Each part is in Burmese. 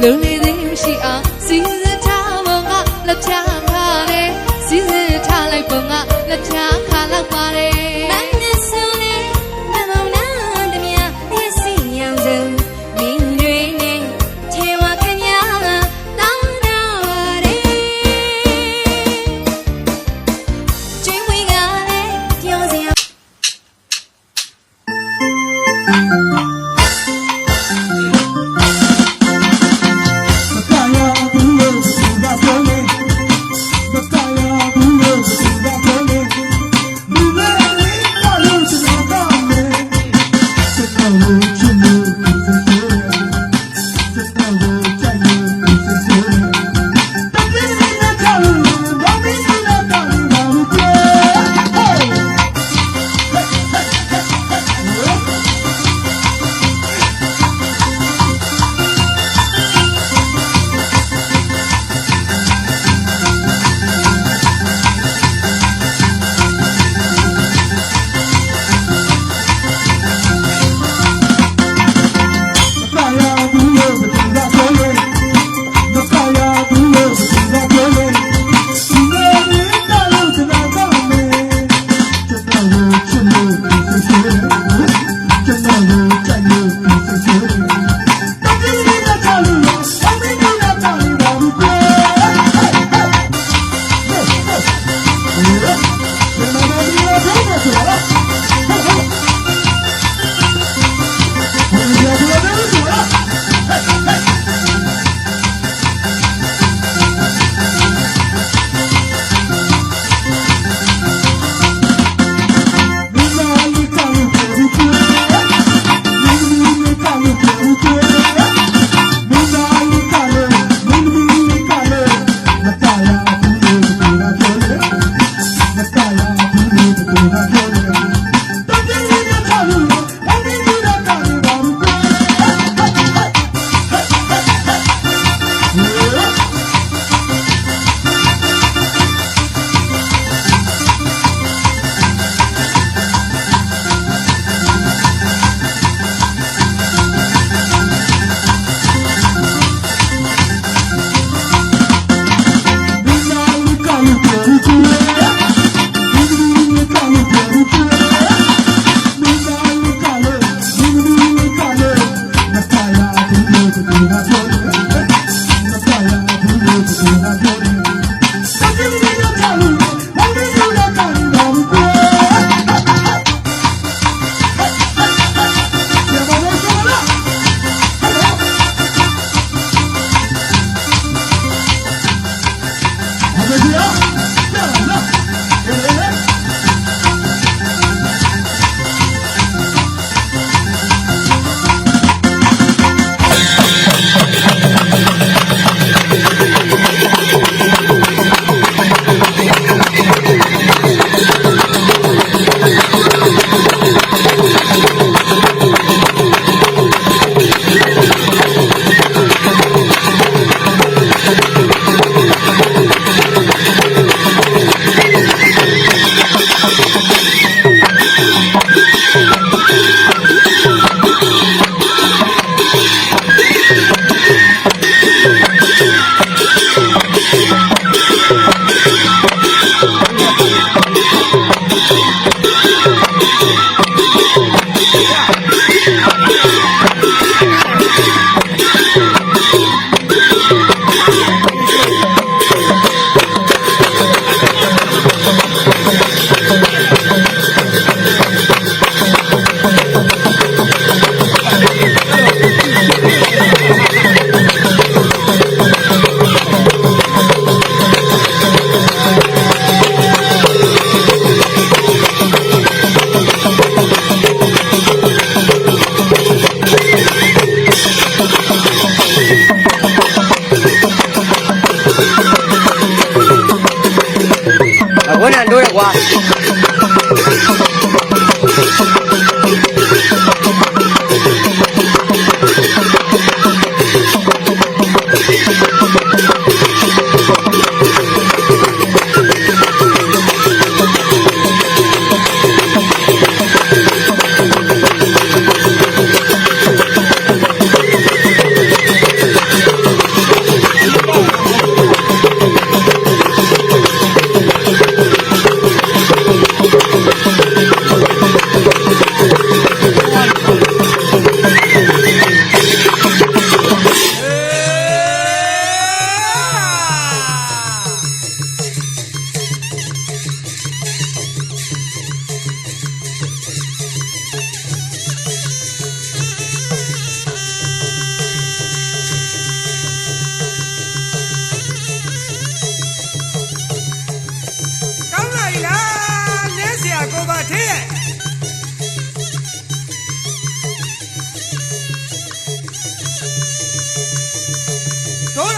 လူလေးသေးမရှိအောင်စီစဉ်ထားပုံကလက်ချခါတယ်စီစဉ်ထားလိုက်ပုံကလက်ချခါလောက်ပါတယ်မနဲ့ဆိုလေမမောင်နာတမယာမျက်စိရောင်စုံမင်းတွေနဲ့ထဲဝခမယာတောင်းနာပါတယ်ကျွေးဝေးကလည်းပြောစရာ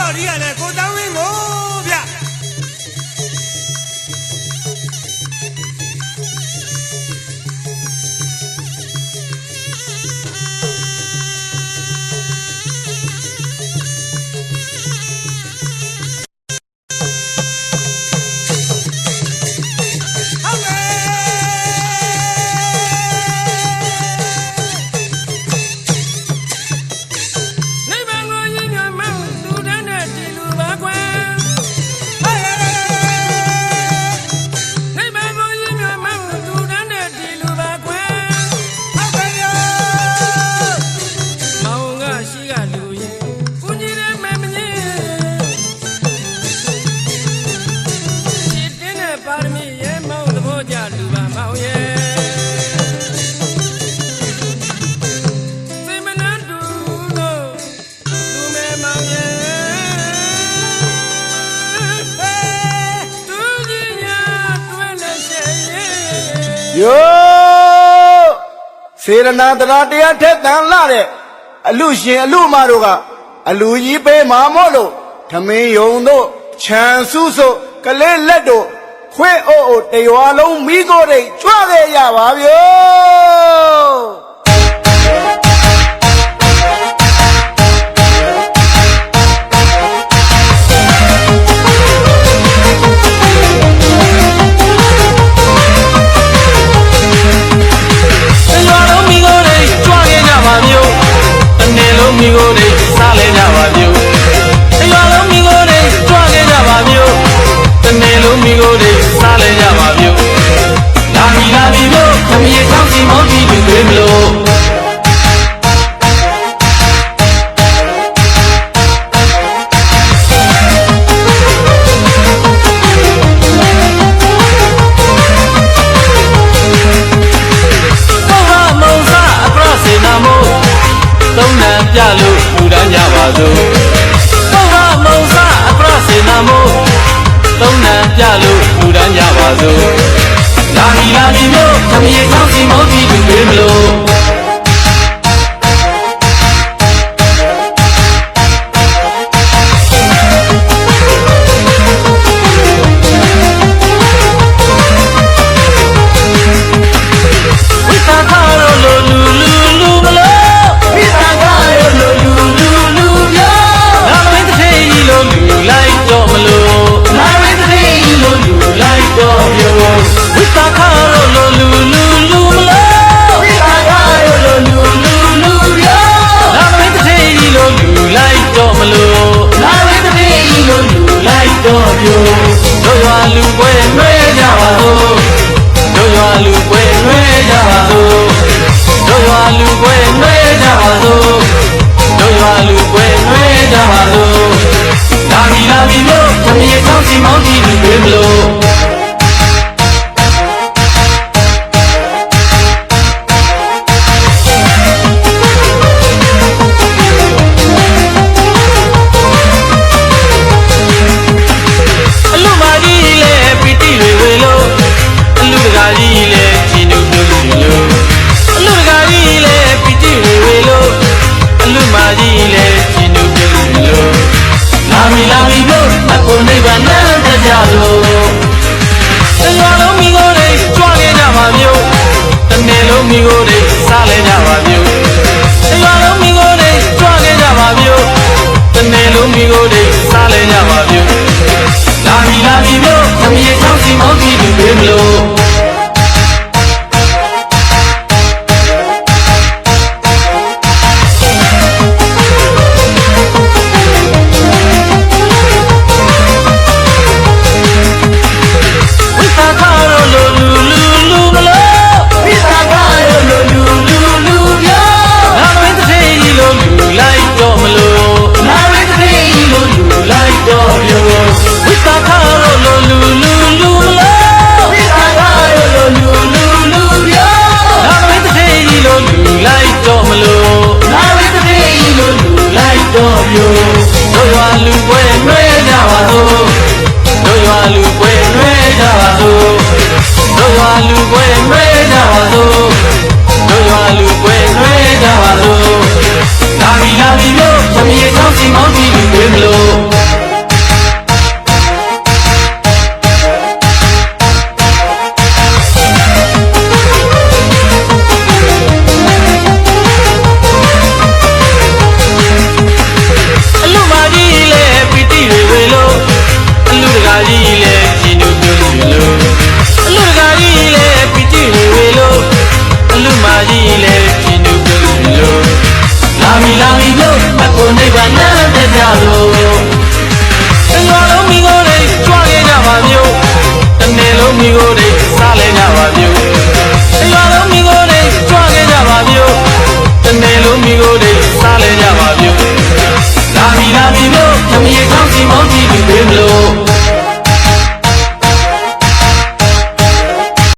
တော်ကြီးကလည်းကိုတောင်းဝင်းကိုဗျ ယောစေရနာတရားတရားထက်တန်လာတဲ့အလူရှင်အလူမတို့ကအလူကြီးပေးမှာမို့လို့ဓမင်းယုံတို့ခြံစုစုကလေးလက်တို့ခွေးအိုးအိုးတရွာလုံးမိကိုယ်တွေကြွခဲ့ရပါဗျောမိကိုယ်တွေစားလဲကြပါမျိုးအရွာလုံးမိကိုယ်တွေကြွခဲ့ကြပါမျိုးတနေ့လုံးမိကိုယ်တွေစားလဲကြပါမျိုးလာပြီမျိုးသမီးချောင်းစီမောင်းပြီးတွေမလို့ပြလို့လူတန်းကြပါစို့ဘုရားမုံစားအပရစေနာမို့သုံးနံပြလို့လူတန်းကြပါစို့လာပြီမျိုးသမီးချောင်းစီမောင်းပြီးတွေမလို့တို့ရွာလူပွဲနှွေးကြပါစို့တို့ရွာလူပွဲနှွေးကြပါစို့တို့ရွာလူပွဲနှွေးကြပါစို့တို့ရွာလူပွဲနှွေးကြပါစို့လာပြီလို့သမီးချောင်းစီမောင်းပြီးတွေမလို့လာပြီလို့အကုန်နိဗ္ဗာန်နဲ့တကြလို့တရွာလုံးမိကိုယ်တွေကြွခဲ့ကြပါမျိုးတနေ့လုံးမိကိုယ်တွေစားလဲကြပါမျိုးတရွာလုံးမိကိုယ်တွေကြွခဲ့ကြပါမျိုးတနေ့လုံးမိကိုယ်တွေစားလဲကြပါမျိုးလာပြီလို့သမီးချောင်းစီမောင်းပြီးတွေမလို့တို့ရွာလူပွဲနှွေးကြပါစို့